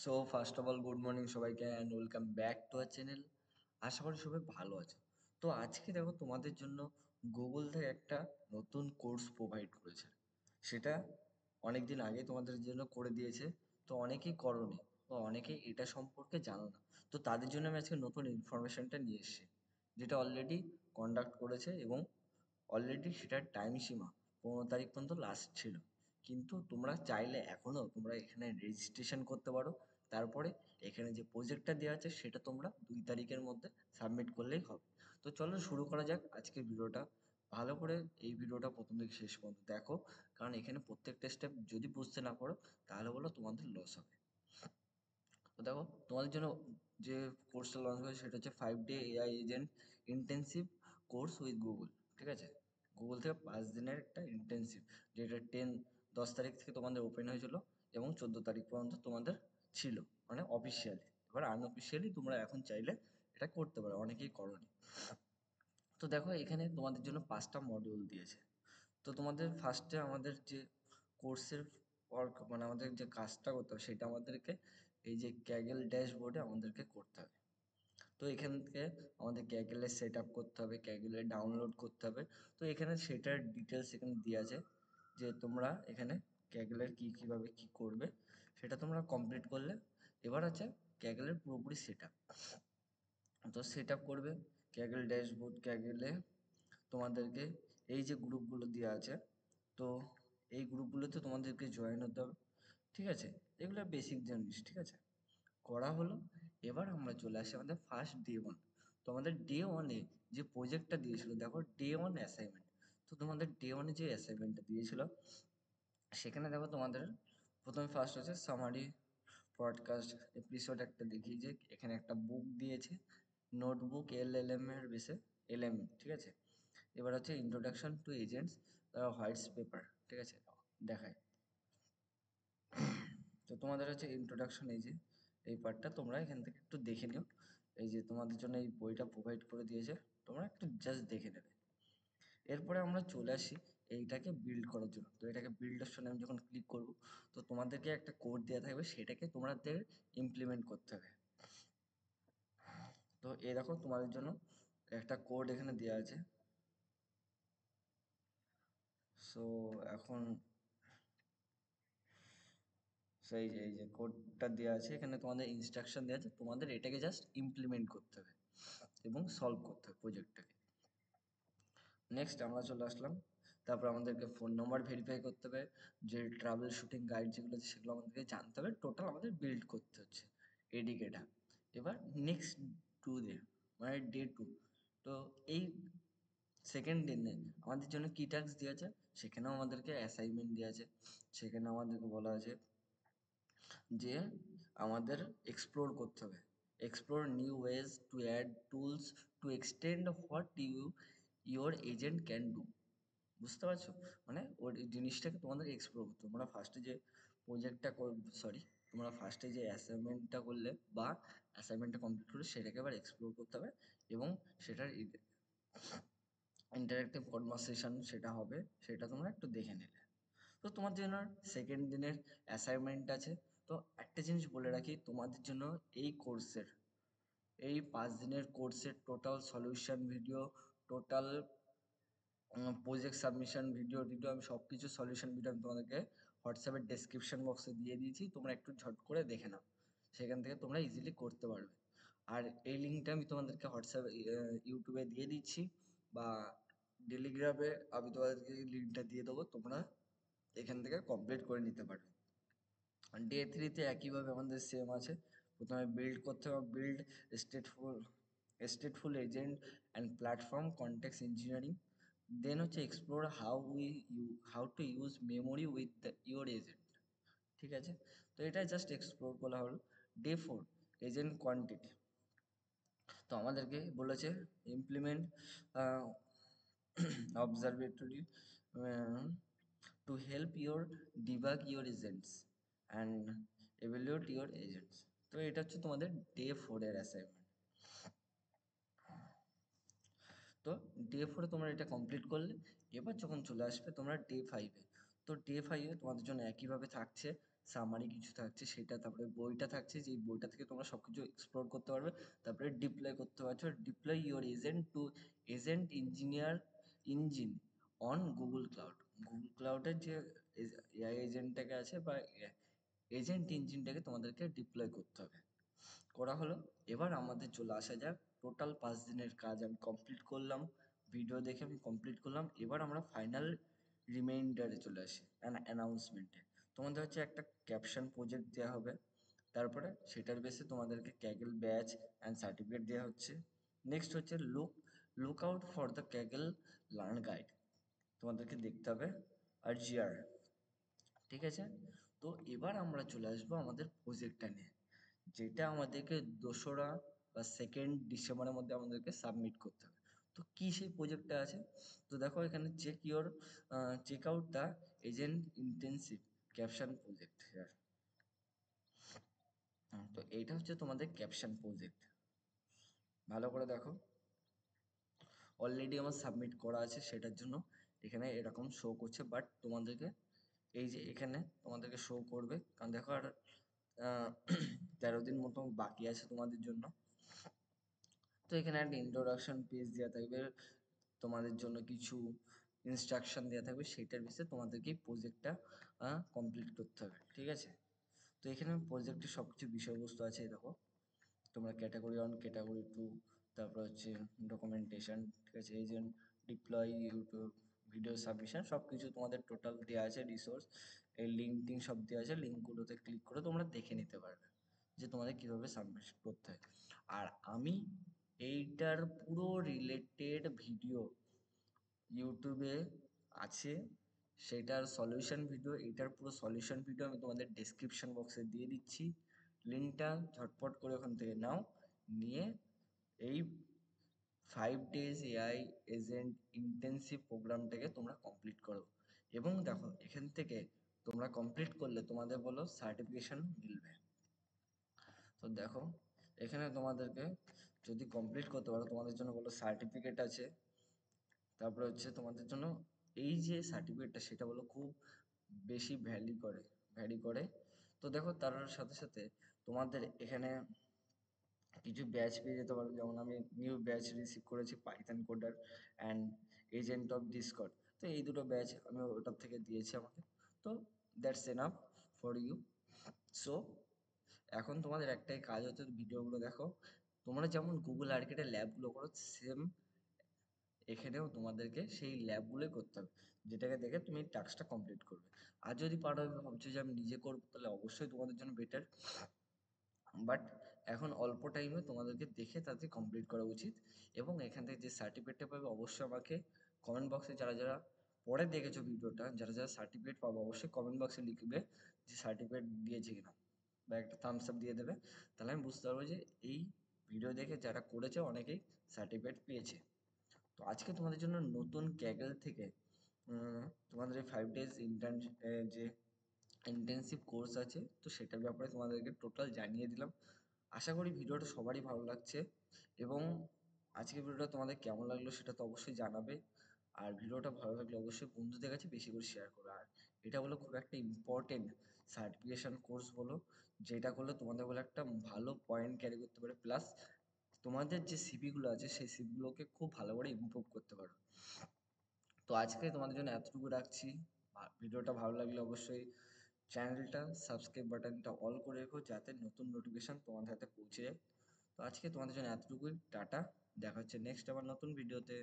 So first of all good morning সবাইকে and welcome back to our channel. আশা করি সবাই ভালো আছে। তো আজকে দেখো তোমাদের জন্য গুগল থেকে একটা নতুন কোর্স প্রোভাইড করেছে। সেটা অনেক দিন আগে তোমাদের জন্য করে দিয়েছে। তো অনেকেই করনি বা অনেকেই এটা সম্পর্কে জানো না। তো তাদের জন্য আমি আজকে নতুন ইনফরমেশনটা নিয়ে এসেছি, যেটা অলরেডি কন্ডাক্ট করেছে এবং অলরেডি সেটার টাইম সীমা 15 তারিখ পর্যন্ত লাস্ট ছিল। কিন্তু তোমরা চাইলে এখনও তোমরা এখানে রেজিস্ট্রেশন করতে পারো। তারপরে এখানে যে প্রজেক্টটা দেওয়া আছে সেটা তোমরা 2 তারিখের মধ্যে সাবমিট করলেই হবে। তো চলো শুরু করা যাক আজকের ভিডিওটা। ভালো করে এই ভিডিওটা প্রথম থেকে শেষ পর্যন্ত দেখো, কারণ এখানে প্রত্যেকটা স্টেপ যদি বুঝতে না পারো তাহলে বলো তোমাদের লস হবে। তো দেখো তোমাদের জন্য যে কোর্সটা লঞ্চ হয়েছে সেটা হচ্ছে 5 day AI agent intensive course with Google. ঠিক আছে, গুগল থেকে 5 দিনের একটা ইন্টেন্সিভ, যেটা 10 তারিখ থেকে তোমাদের ওপেন হয়েছিল এবং 14 তারিখ পর্যন্ত তোমাদের ছিল, মানে অফিসিয়ালি। এবার আনঅফিসিয়ালি তোমরা এখন চাইলে এটা করতে পারো, অনেকেই করনি। তো দেখো এখানে তোমাদের জন্য 5টা মডিউল দিয়েছে। তো তোমাদের ফার্স্টে আমাদের যে কোর্সের ওয়ার্ক মানে আমাদের যে কাজটা করতে হবে সেটা আমাদেরকে এই যে ক্যাগেল ড্যাশবোর্ডে আমাদেরকে করতে হবে। তো এখান থেকে আমাদের ক্যাগেলের সেট আপ করতে হবে, ক্যাগেলের ডাউনলোড করতে হবে। তো এখানে সেটার ডিটেলস এখানে দেওয়া আছে যে তোমরা এখানে ক্যাগেলের কীভাবে কী করবে সেটা তোমরা কমপ্লিট করলে এবার আছে ক্যাগেলের পুরোপুরি সেট আপ। তো সেট আপ করবে ক্যাগেল ড্যাশবোর্ড। ক্যাগেলে তোমাদেরকে এই যে গ্রুপগুলো দেওয়া আছে, তো এই গ্রুপগুলোতে তোমাদেরকে জয়েন হতে হবে। ঠিক আছে, এগুলো বেসিক জিনিস। ঠিক আছে, করা হলো। এবার আমরা চলে আসি আমাদের ফার্স্ট ডে 1। তো আমাদের ডে 1-এ যে প্রজেক্টটা দিয়েছিল, দেখো ডে 1 অ্যাসাইনমেন্ট। তো তোমাদের ডে 1-এ যে অ্যাসাইনমেন্টটা দিয়েছিল সেখানে দেখো তোমাদের প্রথমে ফার্স্ট হচ্ছে সামারি পডকাস্ট এপিসোড একটা দেখি, যে এখানে একটা বুক দিয়েছে, নোটবুক এলএলএম এর বেসে এলএম। ঠিক আছে, এবার হচ্ছে introduction to agents whites paper. ঠিক আছে, দেখায়। তো তোমাদের হচ্ছে ইন্ট্রোডাকশন, এই যে এই পার্টটা তোমরা এখান থেকে একটু দেখে নিও। এই যে তোমাদের জন্য এই বইটা প্রোভাইড করে দিয়েছে, তোমরা একটু জাস্ট দেখে নেবে। এরপরে আমরা চলে আসি এইটাকে বিল্ড করার জন্য। তো এটাকে বিল্ড অপশনে আমি যখন ক্লিক করব, তো তোমাদেরকে একটা কোড দেওয়া থাকবে, সেটাকে তোমাদের ইমপ্লিমেন্ট করতে হবে। তো এই দেখো তোমাদের জন্য একটা কোড এখানে দেওয়া আছে। সো এখন সেই যে এই যে কোডটা দেওয়া আছে, এখানে তোমাদের ইনস্ট্রাকশন দেওয়া আছে, তোমাদের এটাকে জাস্ট ইমপ্লিমেন্ট করতে হবে এবং সলভ করতে হবে প্রজেক্টটাকে। নেক্সট আমরা চলে আসলাম। তারপর আমাদেরকে ফোন নম্বর ভেরিফাই করতে হবে, যে ট্রাভেল শুটিং গাইড যেগুলো আছে সেগুলো আমাদেরকে জানতে হবে। টোটাল আমাদের বিল্ড করতে হচ্ছে এডিকেটা। এবার নেক্সট 2 ডে মানে ডে 2। তো এই সেকেন্ড দিনে আমাদের জন্য কি টাস্ক দেওয়া আছে, সেখানেও আমাদেরকে অ্যাসাইনমেন্ট দেওয়া আছে। সেখানে আমাদেরকে বলা আছে যে আমাদের এক্সপ্লোর করতে হবে, explore new ways to add tools to extend what your agent can do. বুঝতে পারছো, মানে ওর এই জিনিসটাকে তোমাদের এক্সপ্লোর করতে হবে। তোমরা ফার্স্টে যে প্রজেক্টটা সরি তোমরা ফার্স্টে যে অ্যাসাইনমেন্টটা করলে বা অ্যাসাইনমেন্টটা কমপ্লিট করলে সেটাকে আবার এক্সপ্লোর করতে হবে এবং সেটার ইন্টারেক্টিভ কনভারসেশন সেটা হবে, সেটা তোমরা একটু দেখে নিলে। তো তোমার জন্য সেকেন্ড দিনের অ্যাসাইনমেন্ট আছে। তো একটা জিনিস বলে রাখি, তোমাদের জন্য এই কোর্সের এই 5 দিনের কোর্সের total solution video, total project submission video টিডিও, আমি সব কিছু সলিউশন ভিডিও আমি তোমাদেরকে হোয়াটসঅ্যাপের ডেসক্রিপশন বক্সে দিয়ে দিয়েছি। তোমরা একটু ঝট করে দেখে নাও, সেখান থেকে তোমরা ইজিলি করতে পারবে। আর এই লিঙ্কটা আমি তোমাদেরকে হোয়াটসঅ্যাপে ইউটিউবে দিয়ে দিচ্ছি, বা টেলিগ্রামে আমি তোমাদেরকে লিঙ্কটা দিয়ে দেবো, তোমরা এখান থেকে কমপ্লিট করে নিতে পারবে। ডে 3-তে একইভাবে আমাদের সেম আছে। প্রথমে বিল্ড করতে হবে, build stateful stateful agent and platform context engineering. Then হচ্ছে explore how to use memory with your agent. ঠিক আছে, তো এটা জাস্ট এক্সপ্লোর করা হলো। Day 4 agent quantity. তো আমাদেরকে বলেছে implement observatory to help your debug your agents and evaluate your agents. তো এটা হচ্ছে তোমাদের ডে 4-এর অ্যাসাইনমেন্ট। তো ডে 4-এ তোমরা এটা কমপ্লিট করলে, এবার যখন চলে আসবে তোমরা ডে 5-এ, তো ডে 5 এ তোমাদের জন্য একইভাবে থাকছে, সামারি কিছু থাকছে সেটা, তারপরে বইটা থাকছে, যেই বইটা থেকে তোমরা সবকিছু এক্সপ্লোর করতে পারবে, তারপরে ডিপ্লয় করতে পারছো, deploy your agent to agent engineer engine on Google cloud. Google ক্লাউডের যে এআই এজেন্টটাকে আছে বা এজেন্ট ইঞ্জিনটাকে তোমাদেরকে ডিপ্লয় করতে হবে। করা হলো। এবার আমাদের চলে আসা যাক, টোটাল 5 দিনের কাজ আমি কমপ্লিট করলাম, ভিডিও দেখে আমি কমপ্লিট করলাম। এবার আমরা ফাইনাল রিমাইন্ডারে চলে আসি, অ্যানাউন্সমেন্টে। তোমাদের হচ্ছে একটা ক্যাপশন প্রজেক্ট দেওয়া হবে, তারপরে সেটার বেসে তোমাদেরকে ক্যাগল ব্যাচ অ্যান্ড সার্টিফিকেট দেওয়া হচ্ছে। নেক্সট হচ্ছে look out for the Kaggle learn guide, তোমাদেরকে দেখতে হবে আর জিআর, ঠিক আছে? তো এবার আমরা চলে আসবো আমাদের প্রজেক্টটা নিয়ে, যেটা আমাদেরকে 2রা বা 2nd ডিসেম্বরের মধ্যে আমাদেরকে সাবমিট করতে হবে। তো কি সেই প্রজেক্টটা আছে? তো দেখো এখানে check out the agent intensive caption project. তো এইটা হচ্ছে তোমাদের ক্যাপশন প্রজেক্ট, ভালো করে দেখো। অলরেডি আমার সাবমিট করা আছে, সেটার জন্য এখানে এরকম শো করছে, বাট তোমাদেরকে এই যে এখানে তোমাদেরকে শো করবে, কারণ দেখো আর 13 দিন মতো বাকি আছে তোমাদের জন্য। তো এখানে একটা ইন্ট্রোডাকশন পেজ দেওয়া থাকবে, তোমাদের জন্য কিছু ইনস্ট্রাকশন দেওয়া থাকবে, সেটার বেসে তোমাদেরকে প্রজেক্টটা কমপ্লিট করতে হবে, ঠিক আছে? তো এখানে প্রজেক্টের সব কিছু বিষয়বস্তু আছে, এই দেখো। তোমরা ক্যাটাগরি 1, ক্যাটাগরি 2, তারপর হচ্ছে ডকুমেন্টেশন, ঠিক আছে, agent deploy, YouTube video submission, সব কিছু তোমাদের টোটাল দেওয়া আছে, রিসোর্স, এই লিঙ্ক টিঙ্ক সব দেওয়া আছে। লিঙ্কগুলোতে ক্লিক করে তোমরা দেখে নিতে পারবে যে তোমাদের কীভাবে সাবমিট করতে হয়। আর আমি এইটার পুরো রিলেটেড ভিডিও ইউটিউবে আছে, সেটার সলিউশন ভিডিও, এটার পুরো সলিউশন ভিডিও আমি তোমাদের ডেসক্রিপশন বক্সে দিয়ে দিচ্ছি। লিঙ্কটা ঝটপট করে ওখান থেকে নাও, নিয়ে এই 5 days এআই এজেন্ট ইন্টেন্সিভ প্রোগ্রামটাকে তোমরা কমপ্লিট করো। এবং দেখো এখান থেকে তোমরা কমপ্লিট করলে তোমাদের বলো সার্টিফিকেশন মিলবে। তো দেখো এখানে তোমাদেরকে যদি কমপ্লিট করতে পারো, তোমাদের জন্য বলো সার্টিফিকেট আছে, তারপরে হচ্ছে তোমাদের জন্য এই যে সার্টিফিকেটটা সেটা বলো খুব বেশি ভ্যারি করে। তো দেখো তার সাথে সাথে তোমাদের এখানে কিছু ব্যাচ পেয়ে যেতে পারো, যেমন আমি নিউ ব্যাচ রিসিভ করেছি, Python coder and agent of Discord. তো এই দুটো ব্যাচ আমি ওটার থেকে দিয়েছি আমাকে। তো that's enough for you. So এখন তোমাদের একটাই কাজ হচ্ছে, ভিডিওগুলো দেখো। তোমরা যেমন গুগল আর্কিটের ল্যাবগুলো করো, সেম এখানেও তোমাদেরকে সেই ল্যাবগুলোই করতে হবে, যেটাকে দেখে তুমি টাস্কটা কমপ্লিট করবে। আর যদি পারো, ভাবছো যে আমি নিজে করবো, তাহলে অবশ্যই তোমাদের জন্য বেটার, বাট এখন অল্প টাইমে তোমাদেরকে দেখে তাদের কমপ্লিট করা উচিত। এবং এখান থেকে যে সার্টিফিকেটটা পাবে, অবশ্যই আমাকে কমেন্ট বক্সে, যারা যারা পরে দেখেছো ভিডিওটা, যারা যারা সার্টিফিকেট পাবো, অবশ্যই কমেন্ট বক্সে লিখবে যে সার্টিফিকেট দিয়েছে কিনা, বা একটা থামস আপ দিয়ে দেবে। তাহলে আমি বুঝতে পারবো যে এই ভিডিও দেখে যারা করেছে অনেকেই সার্টিফিকেট পেয়েছে। তো আজকে তোমাদের জন্য নতুন ক্যাগল থেকে তোমাদের এই 5 days ইন্টার্ন যে ইন্টেন্সিভ কোর্স আছে, তো সেটার ব্যাপারে তোমাদেরকে টোটাল জানিয়ে দিলাম। আশা করি ভিডিওটা সবারই ভালো লাগছে। এবং আজকের ভিডিওটা তোমাদের কেমন লাগলো সেটা তো অবশ্যই জানাবে। আর ভিডিওটা ভালো লাগলে অবশ্যই বন্ধুদের কাছে বেশি করে শেয়ার করো। আর এটা হলো খুব একটা ইম্পর্টেন্ট সার্টিফিকেশন কোর্স বলো, যেটা করলে তোমাদের বলে একটা ভালো পয়েন্ট ক্যারি করতে পারে, প্লাস তোমাদের যে সিভিগুলো আছে সেই সিভিগুলোকে খুব ভালো করে ইমপ্রুভ করতে পারো। তো আজকে তোমাদের জন্য এতটুকু রাখছি। ভিডিওটা ভালো লাগলে অবশ্যই চ্যানেলটা সাবস্ক্রাইব বাটনটা অল করে রেখো, যাতে নতুন নোটিফিকেশন তোমাদের হাতে পৌঁছে যায়। তো আজকে তোমাদের জন্য এতটুকুই, টাটা। দেখা হচ্ছে নেক্সট আবার নতুন ভিডিওতে।